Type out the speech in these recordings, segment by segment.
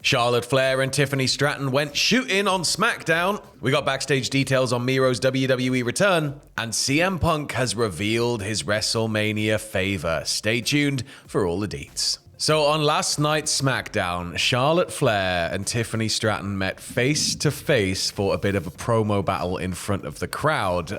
Charlotte Flair and Tiffany Stratton went shooting on SmackDown. We got backstage details on Miro's WWE return. And CM Punk has revealed his WrestleMania Favour. Stay tuned for all the deets. So on last night's SmackDown, Charlotte Flair and Tiffany Stratton met face to face for a bit of a promo battle in front of the crowd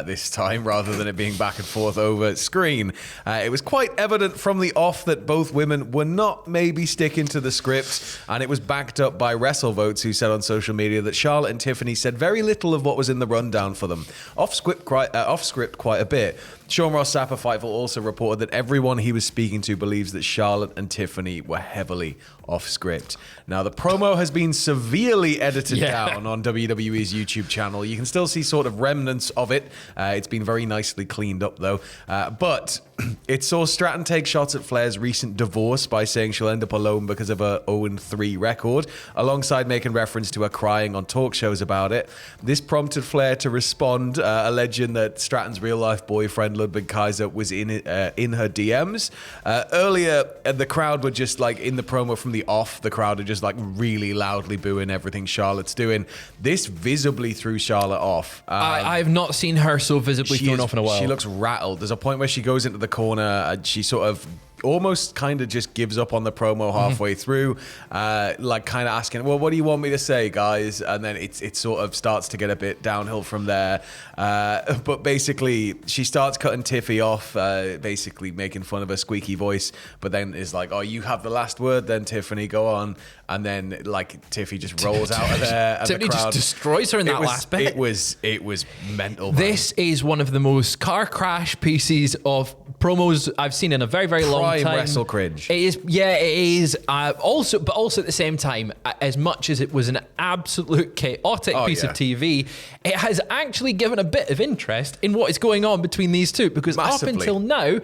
this time, rather than it being back and forth over screen. It was quite evident from the off that both women were not maybe sticking to the script, and it was backed up by WrestleVotes, who said on social media that Charlotte and Tiffany said very little of what was in the rundown for them. Off script quite a bit. Sean Ross Sapp of Fightful also reported that everyone he was speaking to believes that Charlotte and Tiffany were heavily off script. Now, the promo has been severely edited down on WWE's YouTube channel. You can still see sort of remnants of it. It's been very nicely cleaned up, though. But it saw Stratton take shots at Flair's recent divorce by saying she'll end up alone because of her 0-3 record, alongside making reference to her crying on talk shows about it. This prompted Flair to respond, alleging that Stratton's real-life boyfriend, Ludwig Kaiser, was in her DMs. Earlier, the crowd were just like, in the promo from the off, the crowd are just like really loudly booing everything Charlotte's doing. This visibly threw Charlotte off. I've not seen her so visibly thrown off in a while. She looks rattled. There's a point where she goes into the corner and she sort of almost kind of just gives up on the promo halfway through, like kind of asking, well, what do you want me to say, guys? And then it sort of starts to get a bit downhill from there. But basically, she starts cutting Tiffy off, basically making fun of her squeaky voice, but then is like, oh, you have the last word then, Tiffany, go on. And then like Tiffy just rolls out of there, and Tiffany the crowd just destroys her in that last bit. It was mental. This is one of the most car crash pieces of promos I've seen in a very, very long time. Wrestle cringe. It is, yeah, it is. Also at the same time, as much as it was an absolute chaotic piece of TV, it has actually given a bit of interest in what is going on between these two, because Massively. up until now,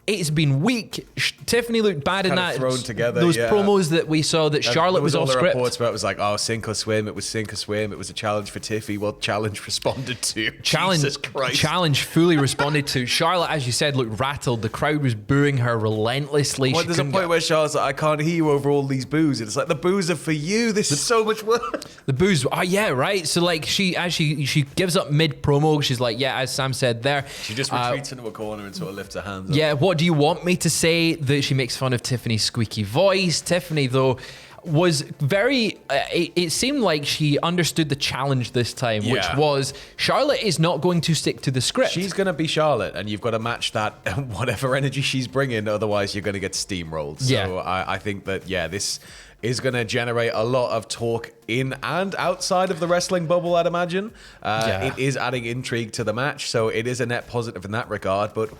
it's been weak. Tiffany looked bad in that. Thrown together, those promos that we saw that Charlotte was off script. Reports about it was like, oh, sink or swim. It was sink or swim. It was a challenge for Tiffy. Well, challenge responded to. Jesus Christ. Challenge fully responded to. Charlotte, as you said, looked rattled. The crowd was booing her relentlessly. Well, there's a point where Charlotte's like, I can't hear you over all these boos. And it's like, the boos are for you. This is so much work. The boos, right. So like she gives up mid promo. She's like, yeah, as Sam said there. She just retreats into a corner and sort of lifts her hands up. Yeah, what do you want me to say? That she makes fun of Tiffany's squeaky voice. Tiffany, though, was very, it seemed like she understood the challenge this time, which was Charlotte is not going to stick to the script. She's going to be Charlotte, and you've got to match that whatever energy she's bringing, otherwise you're going to get steamrolled. So I think that, this is going to generate a lot of talk in and outside of the wrestling bubble, I'd imagine. It is adding intrigue to the match, so it is a net positive in that regard. But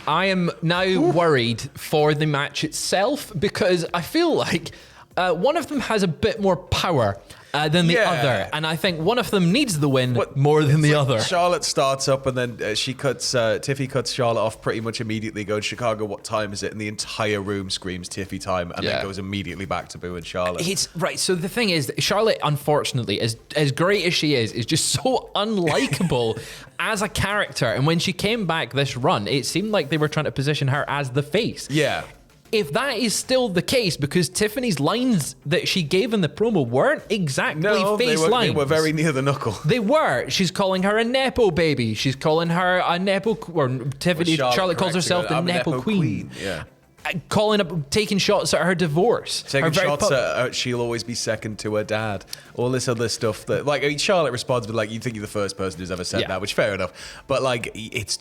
I am now worried for the match itself, because I feel like one of them has a bit more power than the other, and I think one of them needs the win more than the other. Charlotte starts up, and then Tiffy cuts Charlotte off pretty much immediately, going, Chicago, what time is it? And the entire room screams Tiffy time, and then goes immediately back to booing Charlotte. It's right. So the thing is, Charlotte, unfortunately, as great as she is just so unlikable as a character. And when she came back this run, it seemed like they were trying to position her as the face. Yeah. If that is still the case, because Tiffany's lines that she gave in the promo weren't exactly face lines. They were very near the knuckle. They were. She's calling her a Nepo baby. She's calling her a Nepo... Or Tiffany, Charlotte calls herself the Nepo Queen. Yeah. Taking shots at her divorce. Taking shots at she'll always be second to her dad. All this other stuff that, like, I mean, Charlotte responds with, like, you think you're the first person who's ever said that, which fair enough. But, like, it's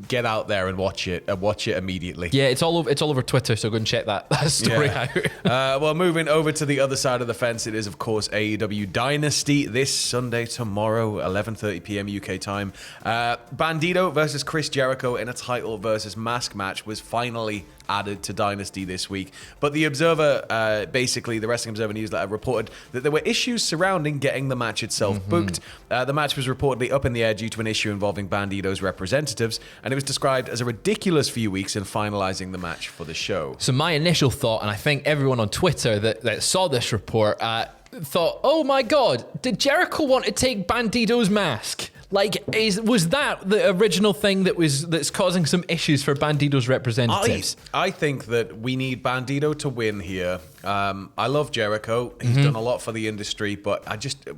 get out there and watch it immediately. Yeah, it's all over Twitter, so go and check that story out. Well, moving over to the other side of the fence, it is, of course, AEW Dynasty this Sunday, tomorrow, 11:30 p.m. UK time. Bandido versus Chris Jericho in a title versus mask match was finally added to Dynasty this week. But the Observer, basically the Wrestling Observer newsletter, reported that there were issues surrounding getting the match itself booked. The match was reportedly up in the air due to an issue involving Bandido's representatives, and it was described as a ridiculous few weeks in finalizing the match for the show. So my initial thought, and I think everyone on Twitter that saw this report thought, oh my God, did Jericho want to take Bandido's mask? Like, was that the original thing that's causing some issues for Bandido's representatives? I think that we need Bandido to win here. I love Jericho. He's done a lot for the industry, but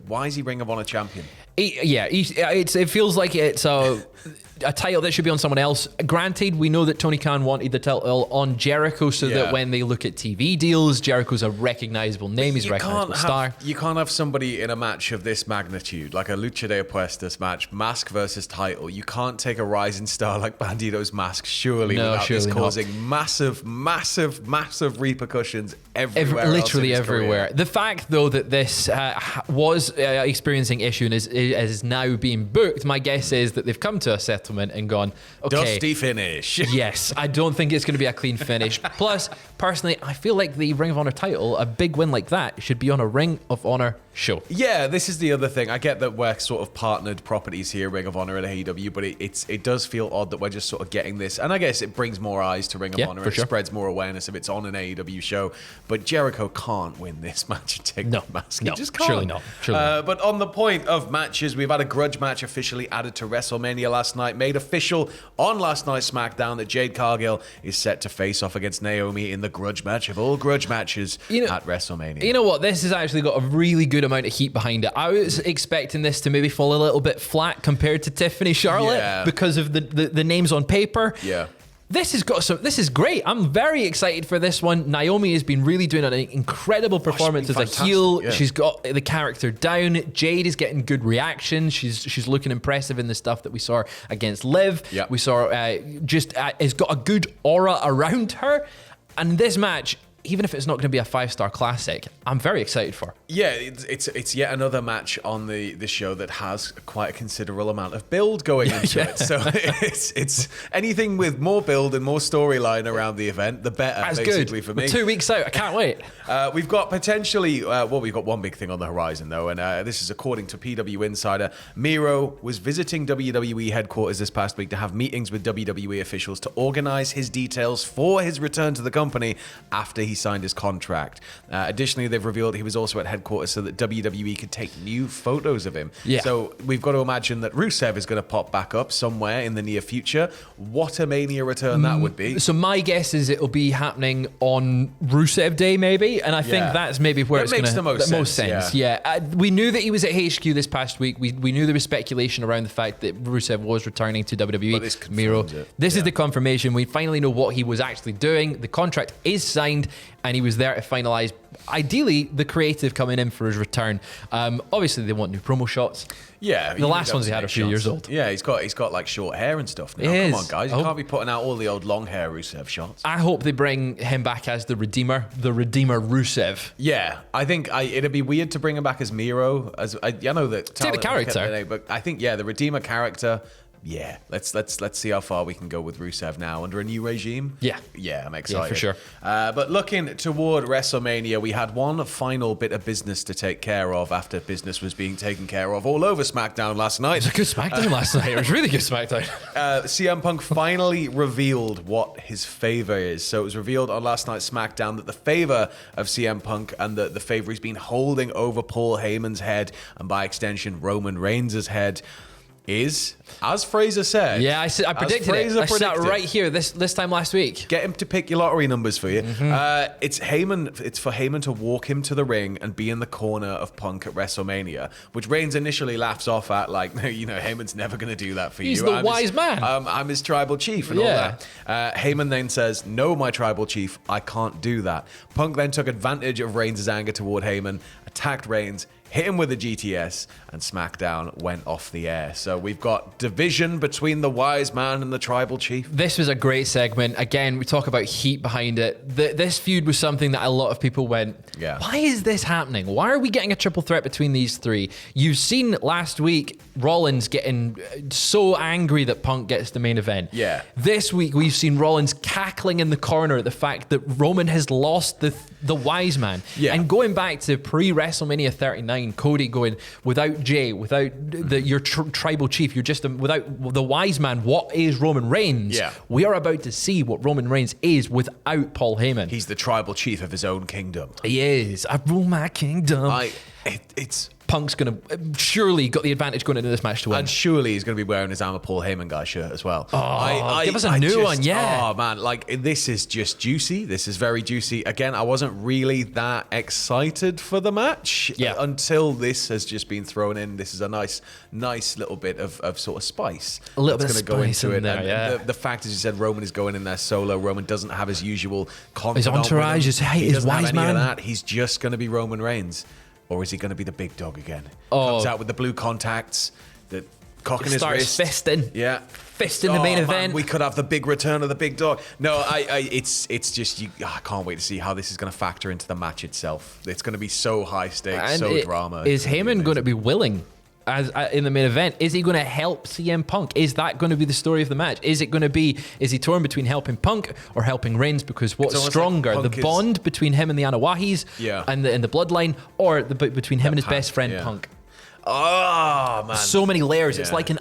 why is he Ring of Honor champion? It feels like it's a title that should be on someone else. Granted, we know that Tony Khan wanted the title on Jericho so that when they look at TV deals, Jericho's a recognizable name. He's a recognizable star. You can't have somebody in a match of this magnitude, like a Lucha de Apuestas match, mask versus title. You can't take a rising star like Bandido's mask, surely, without this causing massive repercussions everywhere. Literally everywhere. Career. The fact, though, that this was experiencing issue and is now being booked, my guess is that they've come to a settlement and gone, okay. Dusty finish. Yes, I don't think it's going to be a clean finish. Plus, personally, I feel like the Ring of Honor title, a big win like that, should be on a Ring of Honor show. Yeah, this is the other thing. I get that we're sort of partnered properties here, Ring of Honor and AEW, but it does feel odd that we're just sort of getting this. And I guess it brings more eyes to Ring of Honor and it spreads more awareness if it's on an AEW show. But Jericho can't win this match and take the mask. He just can't. Surely not. But on the point of matches, we've had a grudge match officially added to WrestleMania last night, made official on last night's SmackDown that Jade Cargill is set to face off against Naomi in the grudge match of all grudge matches at WrestleMania. You know what? This has actually got a really good amount of heat behind it. I was expecting this to maybe fall a little bit flat compared to Tiffany Charlotte because of the names on paper. Yeah. This is great. I'm very excited for this one. Naomi has been really doing an incredible performance as a heel. Yeah. She's got the character down. Jade is getting good reaction. She's looking impressive in the stuff that we saw against Liv. Yep. We saw has got a good aura around her. And this match, even if it's not going to be a 5-star classic, I'm very excited for. Yeah, it's yet another match on the show that has quite a considerable amount of build going into it. So it's anything with more build and more storyline around the event, the better. That's basically good. For me. We're 2 weeks out. I can't wait. We've got potentially, we've got one big thing on the horizon though, and this is according to PW Insider. Miro was visiting WWE headquarters this past week to have meetings with WWE officials to organize his details for his return to the company after he signed his contract. Additionally, they've revealed he was also at headquarters so that WWE could take new photos of him. Yeah. So we've got to imagine that Rusev is going to pop back up somewhere in the near future. What a Mania return that would be. So my guess is it'll be happening on Rusev Day, maybe, and I think that's maybe where it's going to make the most sense. Yeah. We knew that he was at HQ this past week. We knew there was speculation around the fact that Rusev was returning to WWE. But this Miro. This is Yeah. the confirmation. We finally know what he was actually doing. The contract is signed, and he was there to finalize, ideally, the creative coming in for his return. Obviously, they want new promo shots. Yeah, the last ones he had a few years old. Yeah, he's got like short hair and stuff now. Come on, guys, you can't be putting out all the old long hair Rusev shots. I hope they bring him back as the Redeemer Rusev. Yeah, I think it'd be weird to bring him back as Miro. I know that take the character, but I think the Redeemer character. Yeah, let's see how far we can go with Rusev now under a new regime. Yeah, I'm excited. Yeah, for sure. But looking toward WrestleMania, we had one final bit of business to take care of after business was being taken care of all over SmackDown last night. It was a good SmackDown last night. It was really good SmackDown. CM Punk finally revealed what his favor is. So it was revealed on last night's SmackDown that the favor of CM Punk and the favor he's been holding over Paul Heyman's head and by extension Roman Reigns' head is, as Fraser said. Yeah, I predicted it. I sat right here this time last week. Get him to pick your lottery numbers for you. It's Heyman. It's for Heyman to walk him to the ring and be in the corner of Punk at WrestleMania, which Reigns initially laughs off at, like, Heyman's never going to do that for you. He's the wise man. I'm his tribal chief and all that. Heyman then says, "No, my tribal chief, I can't do that." Punk then took advantage of Reigns' anger toward Heyman, attacked Reigns, hit him with a GTS, and SmackDown went off the air. So we've got division between the wise man and the tribal chief. This was a great segment. Again, we talk about heat behind it. This feud was something that a lot of people went, why is this happening? Why are we getting a triple threat between these three? You've seen last week Rollins getting so angry that Punk gets the main event. Yeah. This week we've seen Rollins cackling in the corner at the fact that Roman has lost the wise man. Yeah. And going back to pre-WrestleMania 39, Cody going, without Jay, without your tribal chief, you're just without the wise man, what is Roman Reigns? Yeah. We are about to see what Roman Reigns is without Paul Heyman. He's the tribal chief of his own kingdom. He is. I rule my kingdom. Punk's going to surely got the advantage going into this match to win. And surely he's going to be wearing his I'm a Paul Heyman guy shirt as well. Give us a new one, yeah. Oh, man, like, this is just juicy. This is very juicy. Again, I wasn't really that excited for the match until this has just been thrown in. This is a nice little bit of sort of spice. A little bit of go spice into in it. there, And the fact, as you said, Roman is going in there solo. Roman doesn't have his usual confidant. His entourage is, hey, he his doesn't have wise any man. of that. He's just going to be Roman Reigns. Or is he going to be the big dog again? Oh. Comes out with the blue contacts, the cock in his Starts wrist. fisting. Yeah. Fist in the main event. We could have the big return of the big dog. No, it's just, I can't wait to see how this is going to factor into the match itself. It's going to be so high stakes, so drama. Is Heyman going to be willing? As in the main event, is he going to help CM Punk? Is that going to be the story of the match? Is he torn between helping Punk or helping Reigns? Because what's stronger, like the bond between him and the Anawahis and the bloodline, or between him and his best friend Punk? Oh man, so many layers. It's like an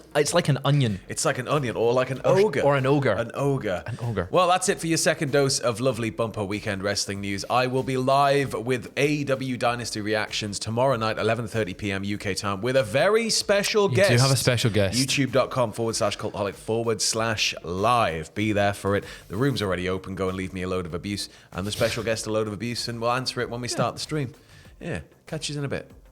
onion. It's like an onion, or like an ogre, or an ogre. An ogre. Well, that's it for your second dose of lovely bumper weekend wrestling news. I will be live with AEW Dynasty reactions tomorrow night, 11:30 p.m. UK time, with a very special guest. You do have a special guest. YouTube.com/cultaholic/live. Be there for it. The room's already open. Go and leave me a load of abuse, and the special guest a load of abuse, and we'll answer it when we start the stream. Yeah, catch you in a bit.